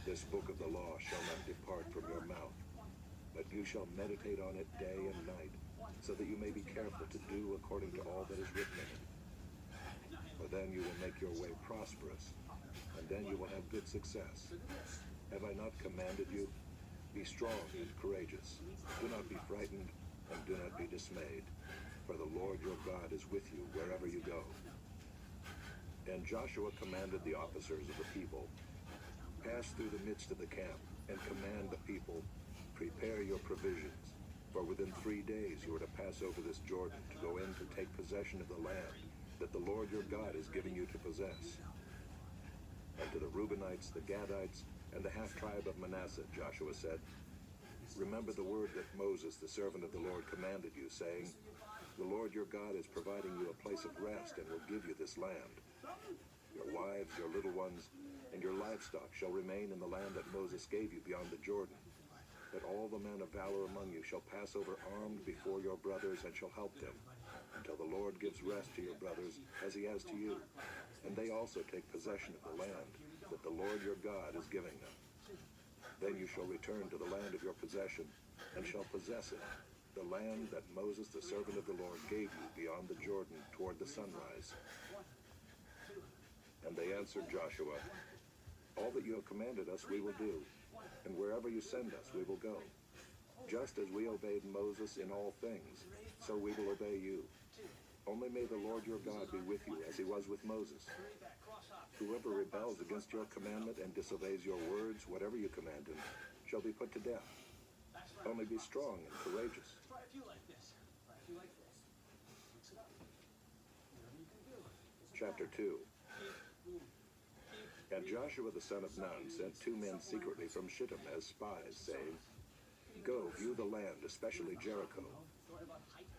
This book of the law shall not depart from your mouth, but you shall meditate on it day and night, so that you may be careful to do according to all that is written in it. For then you will make your way prosperous, and then you will have good success. Have I not commanded you? Be strong and courageous. Do not be frightened, and do not be dismayed, for the Lord your God is with you wherever you go. And Joshua commanded the officers of the people, pass through the midst of the camp, and command the people, prepare your provisions, for within 3 days you are to pass over this Jordan to go in to take possession of the land that the Lord your God is giving you to possess. And to the Reubenites, the Gadites, and the half-tribe of Manasseh, Joshua said, remember the word that Moses, the servant of the Lord, commanded you, saying, the Lord your God is providing you a place of rest and will give you this land. Your wives, your little ones, and your livestock shall remain in the land that Moses gave you beyond the Jordan. But all the men of valor among you shall pass over armed before your brothers and shall help them, until the Lord gives rest to your brothers as he has to you. And they also take possession of the land that the Lord your God is giving them. Then you shall return to the land of your possession, and shall possess it, the land that Moses the servant of the Lord gave you beyond the Jordan toward the sunrise. And they answered Joshua, all that you have commanded us we will do, and wherever you send us we will go. Just as we obeyed Moses in all things, so we will obey you. Only may the Lord your God be with you as he was with Moses. Whoever rebels against your commandment and disobeys your words, whatever you command him, shall be put to death. Only be strong and courageous. Chapter 2. And Joshua the son of Nun sent 2 men secretly from Shittim as spies, saying, go, view the land, especially Jericho.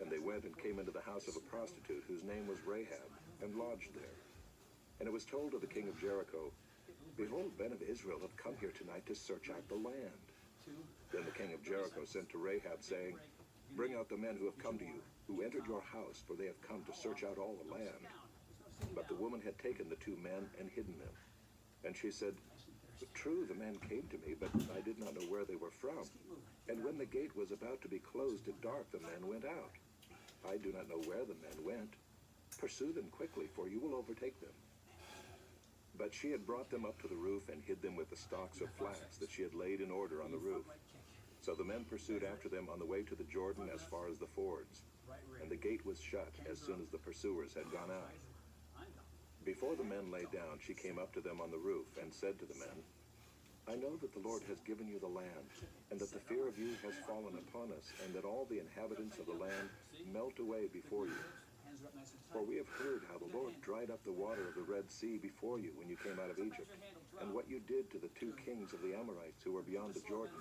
And they went and came into the house of a prostitute whose name was Rahab, and lodged there. And it was told to the king of Jericho, behold, men of Israel have come here tonight to search out the land. Then the king of Jericho sent to Rahab, saying, bring out the men who have come to you, who entered your house, for they have come to search out all the land. But the woman had taken the 2 men and hidden them. And she said, true, the men came to me, but I did not know where they were from. And when the gate was about to be closed at dark, the men went out. I do not know where the men went. Pursue them quickly, for you will overtake them. But she had brought them up to the roof and hid them with the stalks of flax that she had laid in order on the roof. So the men pursued after them on the way to the Jordan as far as the fords. And the gate was shut as soon as the pursuers had gone out. Before the men lay down, she came up to them on the roof and said to the men, I know that the Lord has given you the land, and that the fear of you has fallen upon us, and that all the inhabitants of the land melt away before you. For we have heard how the Lord dried up the water of the Red Sea before you when you came out of Egypt, and what you did to the 2 kings of the Amorites who were beyond the Jordan,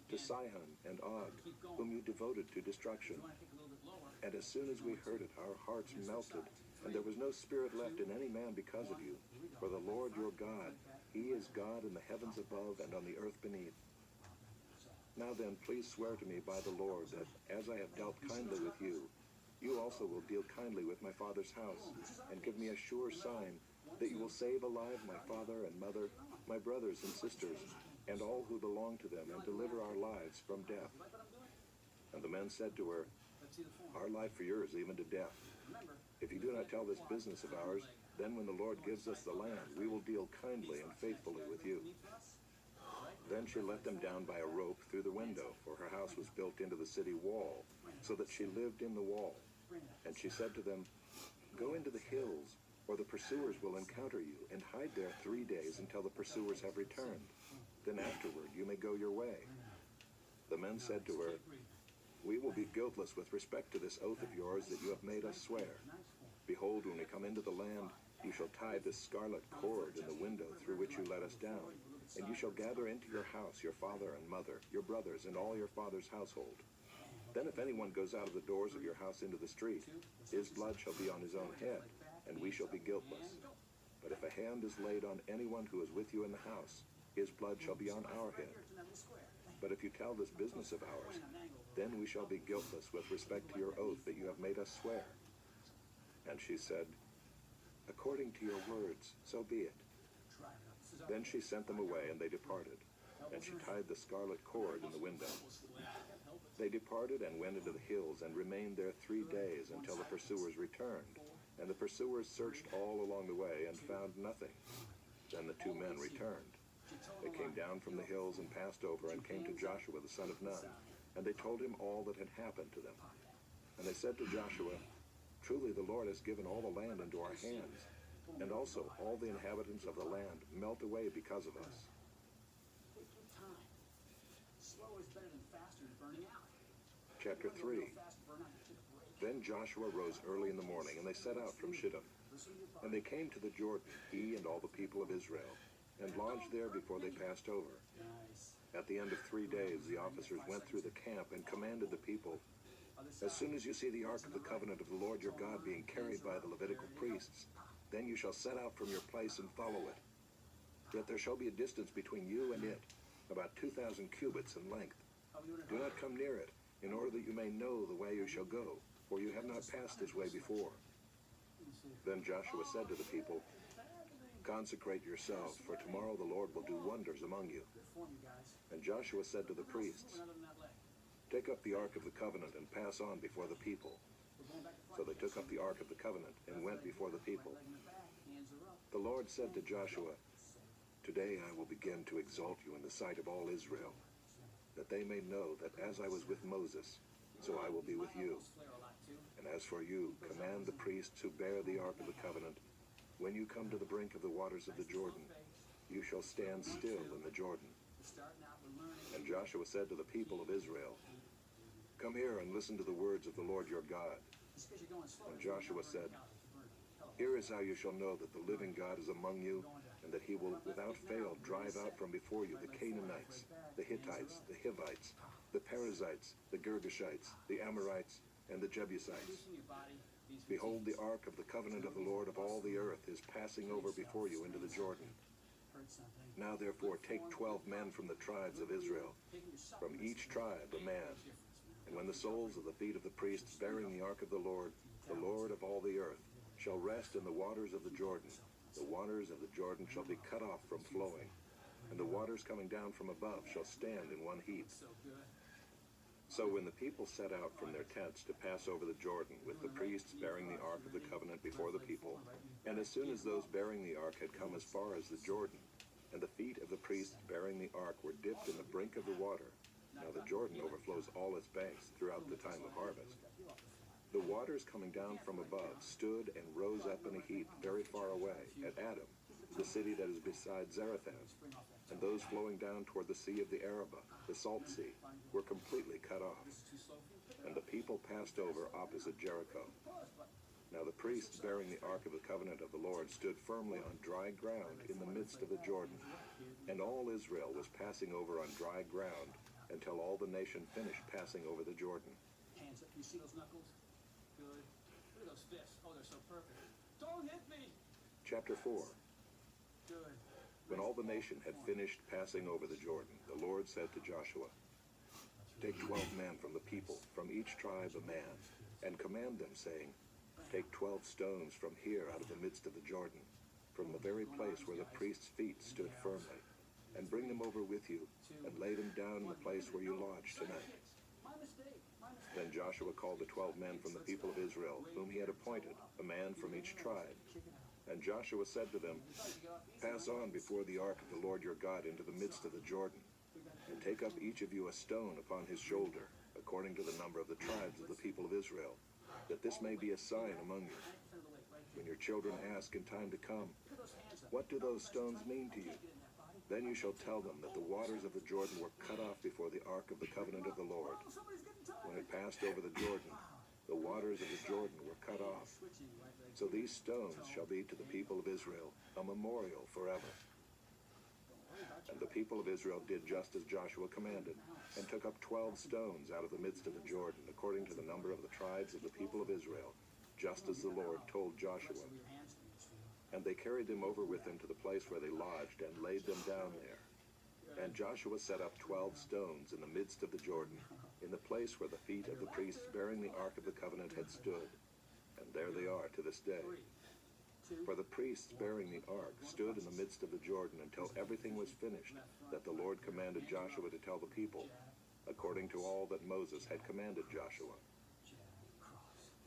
to Sihon and Og, whom you devoted to destruction. And as soon as we heard it, our hearts melted, and there was no spirit left in any man because of you. For the Lord your God, he is God in the heavens above and on the earth beneath. Now then, please swear to me by the Lord that as I have dealt kindly with you, you also will deal kindly with my father's house, and give me a sure sign that you will save alive my father and mother, my brothers and sisters, and all who belong to them, and deliver our lives from death. And the men said to her, our life for yours, even to death. If you do not tell this business of ours, then when the Lord gives us the land, we will deal kindly and faithfully with you. Then she let them down by a rope through the window, for her house was built into the city wall, so that she lived in the wall. And she said to them, go into the hills, or the pursuers will encounter you, and hide there 3 days until the pursuers have returned. Then afterward you may go your way. The men said to her, we will be guiltless with respect to this oath of yours that you have made us swear. Behold, when we come into the land, you shall tie this scarlet cord in the window through which you let us down, and you shall gather into your house your father and mother, your brothers, and all your father's household. Then if anyone goes out of the doors of your house into the street, his blood shall be on his own head, and we shall be guiltless. But if a hand is laid on anyone who is with you in the house, his blood shall be on our head. But if you tell this business of ours, then we shall be guiltless with respect to your oath that you have made us swear. And she said, according to your words, so be it. Then she sent them away, and they departed. And she tied the scarlet cord in the window. They departed and went into the hills and remained there 3 days until the pursuers returned. And the pursuers searched all along the way and found nothing. Then the 2 men returned. They came down from the hills and passed over and came to Joshua the son of Nun. And they told him all that had happened to them. And they said to Joshua, "Truly the Lord has given all the land into our hands, and also all the inhabitants of the land melt away because of us." Chapter 3. Then Joshua rose early in the morning, and they set out from Shittim. And they came to the Jordan, he and all the people of Israel, and lodged there before they passed over. At the end of 3 days, the officers went through the camp and commanded the people, "As soon as you see the ark of the covenant of the Lord your God being carried by the Levitical priests, then you shall set out from your place and follow it. Yet there shall be a distance between you and it, about 2,000 cubits in length. Do not come near it, in order that you may know the way you shall go, for you have not passed this way before." Then Joshua said to the people, "Consecrate yourselves, for tomorrow the Lord will do wonders among you." And Joshua said to the priests, "Take up the ark of the covenant and pass on before the people." So they took up the ark of the covenant and went before the people. The Lord said to Joshua, "Today I will begin to exalt you in the sight of all Israel, that they may know that as I was with Moses, so I will be with you. And as for you, command the priests who bear the ark of the covenant, when you come to the brink of the waters of the Jordan, you shall stand still in the Jordan." And Joshua said to the people of Israel, "Come here and listen to the words of the Lord your God." And Joshua said, "Here is how you shall know that the living God is among you, and that he will without fail drive out from before you the Canaanites, the Hittites, the Hivites, the Perizzites, the Girgashites, the Amorites, and the Jebusites. Behold, the ark of the covenant of the Lord of all the earth is passing over before you into the Jordan. Now therefore take 12 men from the tribes of Israel, from each tribe a man. And when the soles of the feet of the priests bearing the ark of the Lord of all the earth, shall rest in the waters of the Jordan, the waters of the Jordan shall be cut off from flowing, and the waters coming down from above shall stand in one heap." So when the people set out from their tents to pass over the Jordan, with the priests bearing the ark of the covenant before the people, and as soon as those bearing the ark had come as far as the Jordan, and the feet of the priests bearing the ark were dipped in the brink of the water, now the Jordan overflows all its banks throughout the time of harvest, the waters coming down from above stood and rose up in a heap very far away, at Adam, the city that is beside Zarethan, and those flowing down toward the sea of the Arabah, the salt sea, were completely cut off. And the people passed over opposite Jericho. Now the priests bearing the ark of the covenant of the Lord stood firmly on dry ground in the midst of the Jordan, and all Israel was passing over on dry ground until all the nation finished passing over the Jordan. Hands up. You see those knuckles? Good. Look at those fists. Oh, they're so perfect. Don't hit me. Chapter 4. Good. When all the nation had finished passing over the Jordan, the Lord said to Joshua, "Take 12 men from the people, from each tribe a man, and command them, saying, Take 12 stones from here out of the midst of the Jordan, from the very place where the priest's feet stood firmly, and bring them over with you, and lay them down in the place where you lodge tonight." Then Joshua called the 12 men from the people of Israel, whom he had appointed, a man from each tribe. And Joshua said to them, "Pass on before the ark of the Lord your God into the midst of the Jordan, and take up each of you a stone upon his shoulder, according to the number of the tribes of the people of Israel, that this may be a sign among you. When your children ask in time to come, 'What do those stones mean to you?' then you shall tell them that the waters of the Jordan were cut off before the ark of the covenant of the Lord. When it passed over the Jordan, the waters of the Jordan were cut off. So these stones shall be to the people of Israel a memorial forever." And the people of Israel did just as Joshua commanded, and took up 12 stones out of the midst of the Jordan, according to the number of the tribes of the people of Israel, just as the Lord told Joshua. And they carried them over with them to the place where they lodged, and laid them down there. And Joshua set up 12 stones in the midst of the Jordan, in the place where the feet of the priests bearing the ark of the covenant had stood. And there they are to this day. For the priests bearing the ark stood in the midst of the Jordan until everything was finished, that the Lord commanded Joshua to tell the people, according to all that Moses had commanded Joshua.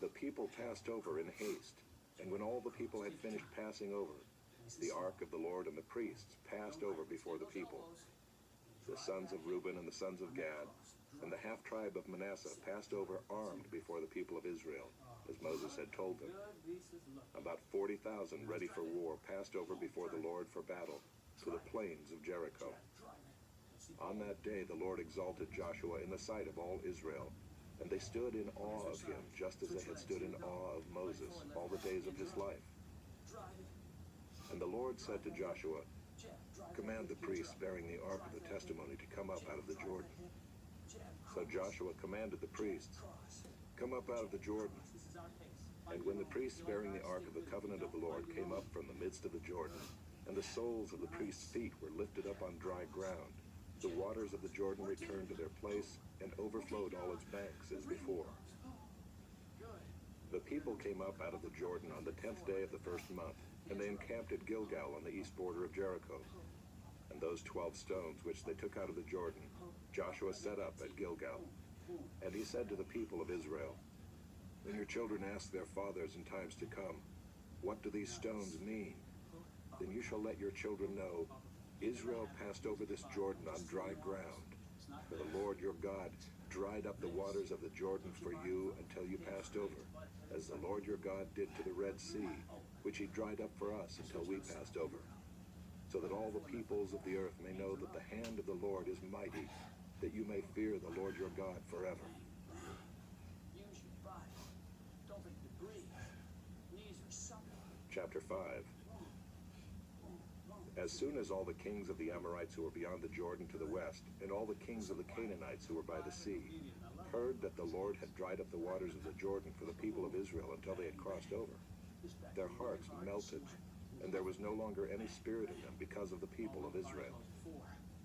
The people passed over in haste, and when all the people had finished passing over, the ark of the Lord and the priests passed over before the people. The sons of Reuben and the sons of Gad and the half-tribe of Manasseh passed over armed before the people of Israel, as Moses had told them. About 40,000 ready for war passed over before the Lord for battle to the plains of Jericho. On that day the Lord exalted Joshua in the sight of all Israel, and they stood in awe of him, just as they had stood in awe of Moses all the days of his life. And the Lord said to Joshua, "Command the priests bearing the ark of the testimony to come up out of the Jordan." So Joshua commanded the priests, "Come up out of the Jordan." And when the priests bearing the ark of the covenant of the Lord came up from the midst of the Jordan, and the soles of the priests' feet were lifted up on dry ground, the waters of the Jordan returned to their place and overflowed all its banks as before. The people came up out of the Jordan on the 10th day of the first month, and they encamped at Gilgal on the east border of Jericho. And those 12 stones which they took out of the Jordan, Joshua set up at Gilgal. And he said to the people of Israel, "When your children ask their fathers in times to come, 'What do these stones mean?' then you shall let your children know, Israel passed over this Jordan on dry ground. For the Lord your God dried up the waters of the Jordan for you until you passed over, as the Lord your God did to the Red Sea, which he dried up for us until we passed over. So that all the peoples of the earth may know that the hand of the Lord is mighty, that you may fear the Lord your God forever." Chapter 5. As soon as all the kings of the Amorites who were beyond the Jordan to the west, and all the kings of the Canaanites who were by the sea, heard that the Lord had dried up the waters of the Jordan for the people of Israel until they had crossed over, their hearts melted, and there was no longer any spirit in them because of the people of Israel.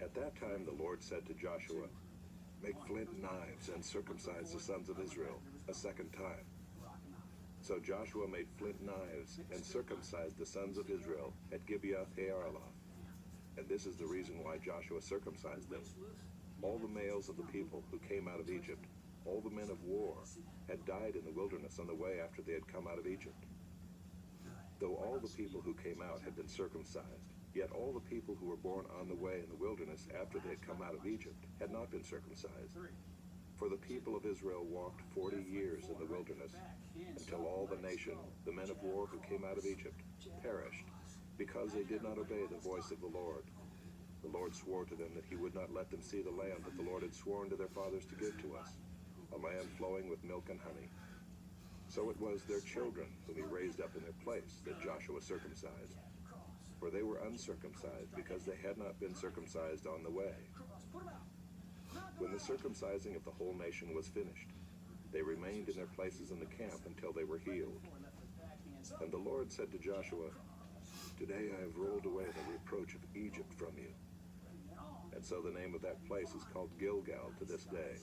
At that time the Lord said to Joshua, "Make flint knives and circumcise the sons of Israel a second time." So Joshua made flint knives and circumcised the sons of Israel at Gibeath-haaraloth. And this is the reason why Joshua circumcised them. All the males of the people who came out of Egypt, all the men of war, had died in the wilderness on the way after they had come out of Egypt. Though all the people who came out had been circumcised, yet all the people who were born on the way in the wilderness after they had come out of Egypt had not been circumcised. For the people of Israel walked 40 years in the wilderness, until all the nation, the men of war who came out of Egypt, perished, because they did not obey the voice of the Lord. The Lord swore to them that he would not let them see the land that the Lord had sworn to their fathers to give to us, a land flowing with milk and honey. So it was their children whom he raised up in their place that Joshua circumcised. For they were uncircumcised because they had not been circumcised on the way. When the circumcising of the whole nation was finished, they remained in their places in the camp until they were healed. And the Lord said to Joshua, "Today I have rolled away the reproach of Egypt from you." And so the name of that place is called Gilgal to this day.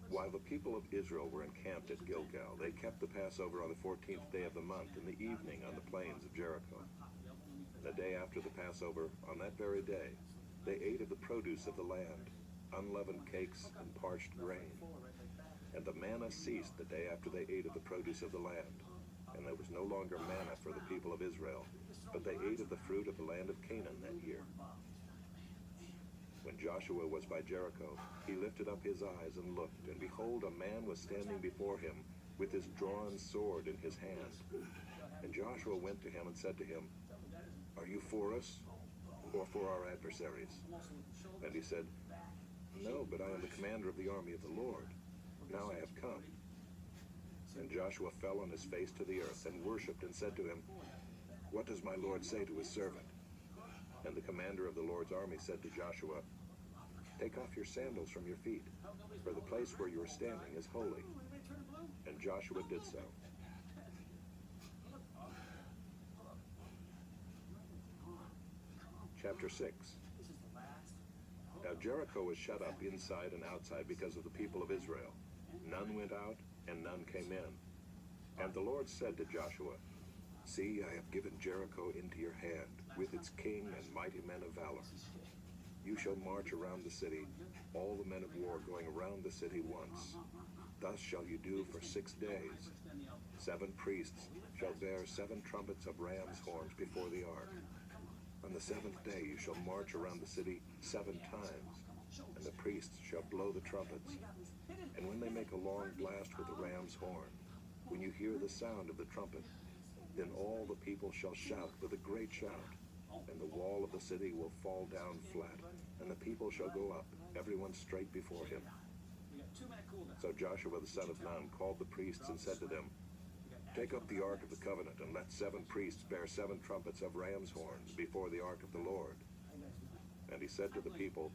While the people of Israel were encamped at Gilgal, they kept the Passover on the 14th day of the month in the evening on the plains of Jericho. And the day after the Passover, on that very day, they ate of the produce of the land, unleavened cakes and parched grain. And the manna ceased the day after they ate of the produce of the land, and there was no longer manna for the people of Israel, but they ate of the fruit of the land of Canaan that year. When Joshua was by Jericho, he lifted up his eyes and looked, and behold, a man was standing before him with his drawn sword in his hand. And Joshua went to him and said to him, "Are you for us, or for our adversaries?" And he said, "No, but I am the commander of the army of the Lord. Now I have come." And Joshua fell on his face to the earth and worshipped and said to him, "What does my Lord say to his servant?" And the commander of the Lord's army said to Joshua, "Take off your sandals from your feet, for the place where you are standing is holy." And Joshua did so. Chapter 6. Now Jericho was shut up inside and outside because of the people of Israel. None went out, and none came in. And the Lord said to Joshua, See, I have given Jericho into your hand, with its king and mighty men of valor. You shall march around the city, all the men of war going around the city once. Thus shall you do for 6 days. 7 priests shall bear 7 trumpets of ram's horns before the ark. On the 7th day you shall march around the city 7 times, and the priests shall blow the trumpets. And when they make a long blast with the ram's horn, when you hear the sound of the trumpet, then all the people shall shout with a great shout, and the wall of the city will fall down flat, and the people shall go up, everyone straight before him. So Joshua the son of Nun called the priests and said to them, Take up the ark of the covenant, and let 7 priests bear 7 trumpets of ram's horns before the ark of the Lord. And he said to the people,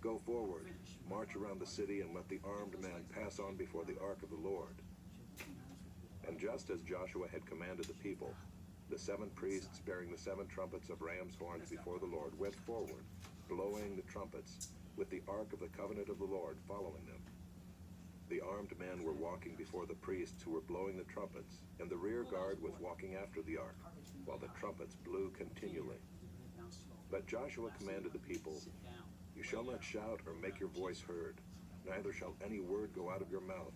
Go forward, march around the city, and let the armed men pass on before the ark of the Lord. And just as Joshua had commanded the people, the 7 priests bearing the 7 trumpets of ram's horns before the Lord went forward, blowing the trumpets, with the ark of the covenant of the Lord following them. The armed men were walking before the priests who were blowing the trumpets, and the rear guard was walking after the ark, while the trumpets blew continually. But Joshua commanded the people, You shall not shout or make your voice heard, neither shall any word go out of your mouth,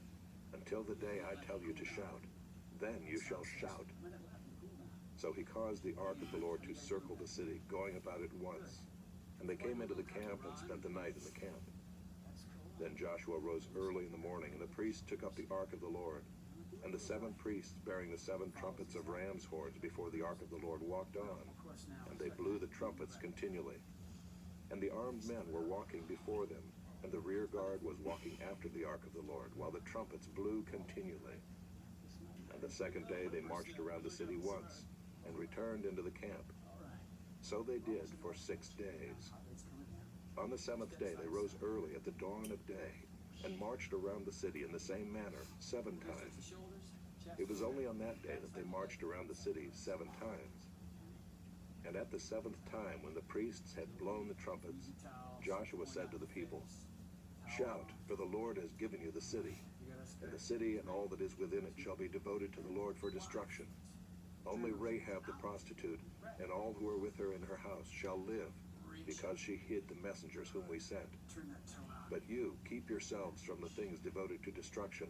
until the day I tell you to shout. Then you shall shout. So he caused the ark of the Lord to circle the city, going about it once. And they came into the camp and spent the night in the camp. Then Joshua rose early in the morning, and the priests took up the ark of the Lord. And the 7 priests bearing the 7 trumpets of ram's horns before the ark of the Lord walked on, and they blew the trumpets continually. And the armed men were walking before them, and the rear guard was walking after the ark of the Lord, while the trumpets blew continually. And the 2nd day they marched around the city once, and returned into the camp. So they did for 6 days. On the 7th day they rose early at the dawn of day, and marched around the city in the same manner 7 times. It was only on that day that they marched around the city 7 times. And at the 7th time, when the priests had blown the trumpets, Joshua said to the people, Shout, for the Lord has given you the city, and the city and all that is within it shall be devoted to the Lord for destruction. Only Rahab the prostitute and all who are with her in her house shall live, because she hid the messengers whom we sent. But you, keep yourselves from the things devoted to destruction,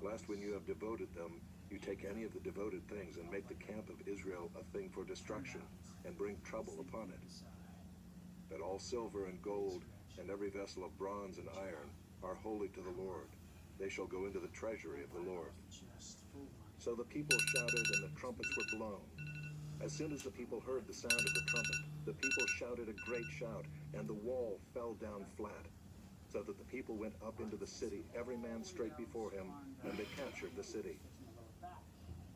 lest when you have devoted them, you take any of the devoted things and make the camp of Israel a thing for destruction, and bring trouble upon it. But all silver and gold, and every vessel of bronze and iron, are holy to the Lord. They shall go into the treasury of the Lord. So the people shouted, and the trumpets were blown. As soon as the people heard the sound of the trumpet, the people shouted a great shout, and the wall fell down flat, so that the people went up into the city, every man straight before him, and they captured the city.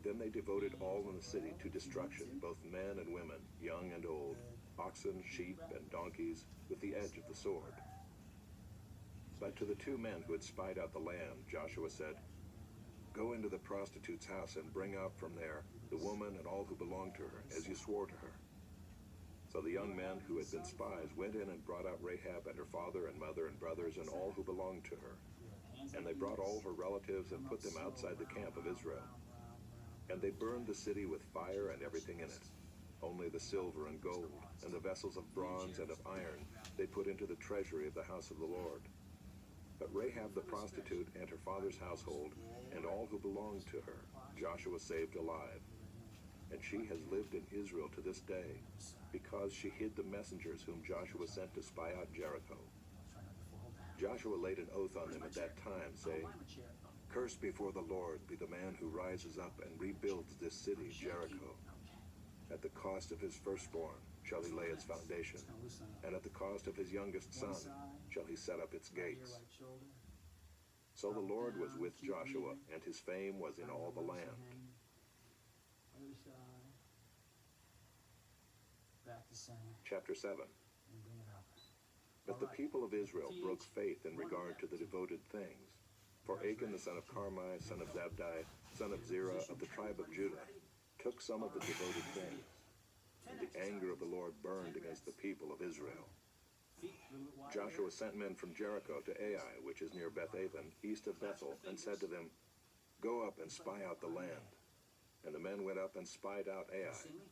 Then they devoted all in the city to destruction, both men and women, young and old, oxen, sheep, and donkeys, with the edge of the sword. But to the 2 men who had spied out the land, Joshua said, Go into the prostitute's house and bring out from there the woman and all who belong to her, as you swore to her. So the young men who had been spies went in and brought out Rahab and her father and mother and brothers and all who belonged to her. And they brought all her relatives and put them outside the camp of Israel. And they burned the city with fire and everything in it. Only the silver and gold, and the vessels of bronze and of iron, they put into the treasury of the house of the Lord. But Rahab the prostitute and her father's household, and all who belonged to her, Joshua saved alive. And she has lived in Israel to this day, because she hid the messengers whom Joshua sent to spy out Jericho. Joshua laid an oath on them at that time, saying, Cursed before the Lord be the man who rises up and rebuilds this city, Jericho. At the cost of his firstborn shall he lay its foundation, and at the cost of his youngest son shall he set up its gates. So the Lord was with Joshua, and his fame was in all the land. Chapter 7. But the people of Israel broke faith in regard to the devoted things. For Achan the son of Carmi, son of Zabdi, son of Zerah, of the tribe of Judah, took some of the devoted things. And the anger of the Lord burned against the people of Israel. Joshua sent men from Jericho to Ai, which is near Beth-aven, east of Bethel, and said to them, Go up and spy out the land. And the men went up and spied out Ai. See me?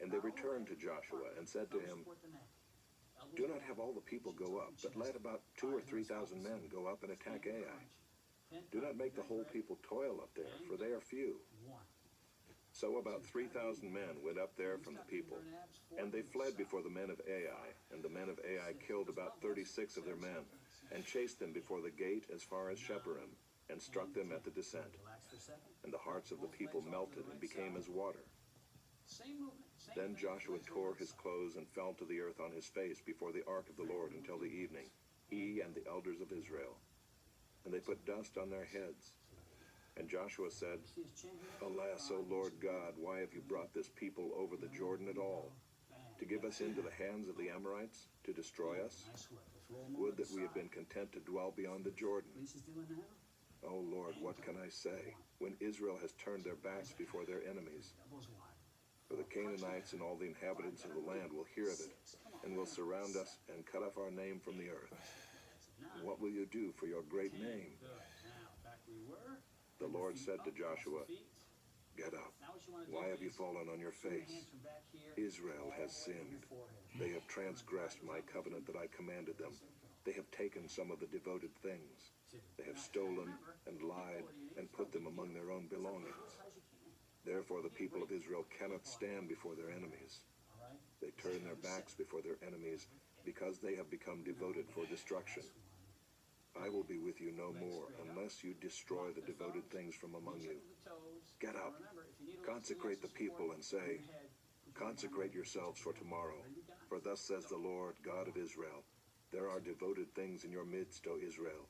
And they returned to Joshua and said to him, Support the men. "Do not have all the people go up, but let about 2,000 or 3,000 men go up and attack Ai. Do not make the whole people toil up there, for they are few." One. So about 3,000 men went up there from the people, and they fled before the men of Ai, and the men of Ai killed about 36 of their men, and chased them before the gate as far as Shepharim, and struck them at the descent. Relax for a second. And the hearts of the people melted and became as water. Same movement. Same Then thing. Joshua tore his clothes and fell to the earth on his face before the ark of the Lord until the evening, he and the elders of Israel. And they put dust on their heads. And Joshua said, See his chin here? "Alas, O Lord God, why have you brought this people over the Jordan at all? Bang. To give us into the hands of the Amorites? To destroy us? Nice work. Let's roll them Would over that the we had side. been content to dwell beyond the Jordan. Lisa's doing that. O Lord, what can I say, when Israel has turned their backs before their enemies? Elbows wide. For the Canaanites and all the inhabitants of the land will hear of it, and will surround us and cut off our name from the earth. What will you do for your great name?" Good. Now, back we were. The Lord said to Joshua, Feet. "Get up. Now what you want to do Why have you is fallen on your put your hands face? from back here Israel has all the way to your sinned. forehead. They have transgressed my covenant that I commanded them. They have taken some of the devoted things. They have stolen and lied and put them among their own belongings. As high as you can. Therefore the people of Israel cannot stand before their enemies. All right? They turn their backs before their enemies because they have become devoted for destruction. I will be with you no more unless you destroy the devoted things from among you. Get up, consecrate the people and say, 'Consecrate yourselves for tomorrow. For thus says the Lord God of Israel, there are devoted things in your midst, O Israel.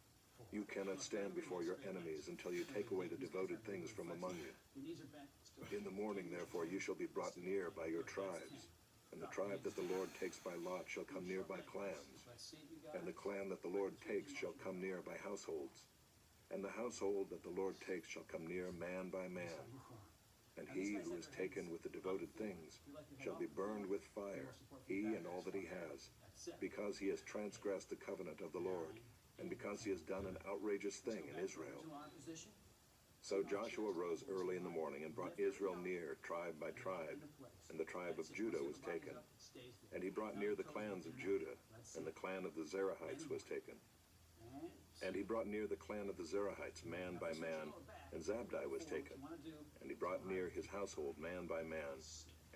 You cannot stand before your enemies until you take away the devoted things from among you. Your knees are bent. Still. In the morning, therefore, you shall be brought near by your tribes. And the tribe that the Lord takes by lot shall come near by clans. Let's see if you got And the it. clan that the Lord takes shall come near by households. And the household that the Lord takes shall come near man by man. And he who is taken with the devoted things shall be burned with fire, he and all that he has, That's it. because he has transgressed the covenant of the Lord, and because he has done an outrageous thing in Israel. To our position. So Joshua rose early in the morning and brought Israel near, tribe by tribe, and the tribe of Judah was taken. And he brought near the clans of Judah, and the clan of the Zerahites was taken. And he brought near the clan of the Zerahites, man by man, and Zabdi was taken. And he brought near his household, man by man.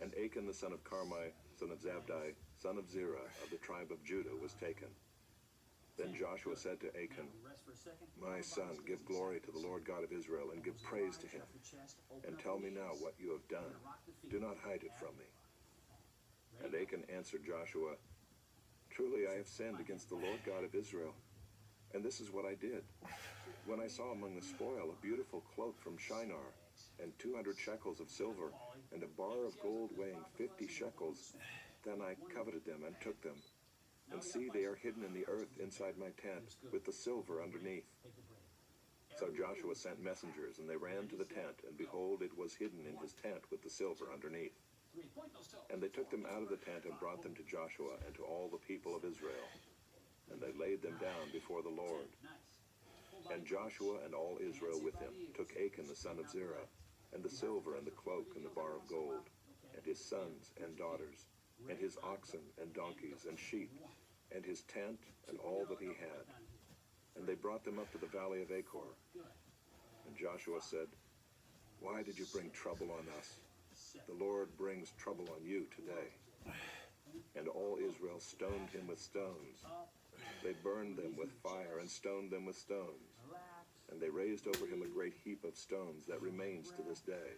And Achan the son of Carmi, son of Zabdi, son of Zerah, of the tribe of Judah, was taken. Then Joshua said to Achan, Rest for a second. "My son, give glory to the Lord God of Israel, and give praise to him. And tell me now what you have done. Do not hide it from me." And Achan answered Joshua, "Truly I have sinned against the Lord God of Israel. And this is what I did. When I saw among the spoil a beautiful cloak from Shinar, and 200 shekels of silver, and a bar of gold weighing 50 shekels, then I coveted them and took them. And see, they are hidden in the earth inside my tent, with the silver underneath." Take a break. So Joshua sent messengers, and they ran to the tent, and behold, it was hidden in his tent with the silver underneath. Three. Point those toes. And they took them out of the tent and brought them to Joshua and to all the people of Israel. And they laid them down before the Lord. Nice. And Joshua and all Israel with him took Achan the son of Zerah, and the silver and the cloak and the bar of gold, and his sons and daughters, and his oxen and donkeys and sheep, and his tent and all that he had. And they brought them up to the valley of Achor. And Joshua said, "Why did you bring trouble on us? The Lord brings trouble on you today." And all Israel stoned him with stones. They burned them with fire and stoned them with stones. Relax. And they raised over him a great heap of stones that remains to this day.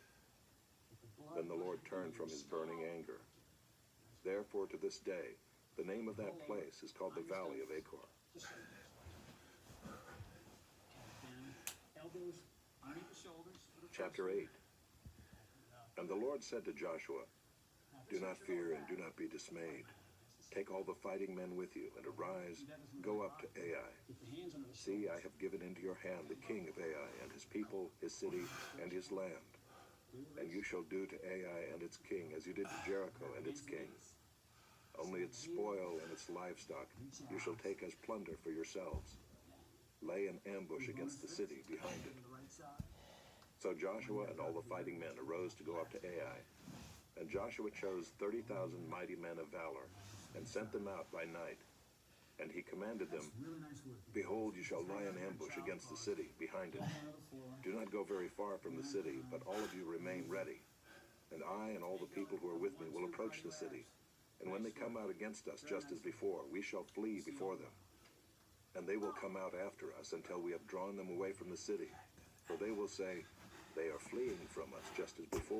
Then the Lord turned from his burning anger. Therefore to this day, the name of that place is called the Valley of Achor. Just so you know. Down. Elbows underneath the shoulders. Chapter 8. And the Lord said to Joshua, "Do not fear and do not be dismayed. Take all the fighting men with you, and arise, go up to Ai. Keep the hands under the See, I have given into your hand the king of Ai, and his people, his city, and his land. And you shall do to Ai and its king as you did to Jericho and its king. Only its spoil and its livestock you shall take as plunder for yourselves. Lay an ambush against the city behind it. on the right side. So Joshua and all the fighting men arose to go up to Ai. And Joshua chose 30,000 mighty men of valor, and sent them out by night. And he commanded them, Behold, you shall lie in ambush against the city, behind it. Do not go very far from the city, but all of you remain ready. And I and all the people who are with me will approach the city. And when they come out against us just as before, we shall flee before them. And they will come out after us until we have drawn them away from the city. For they will say, They are fleeing from us just as before.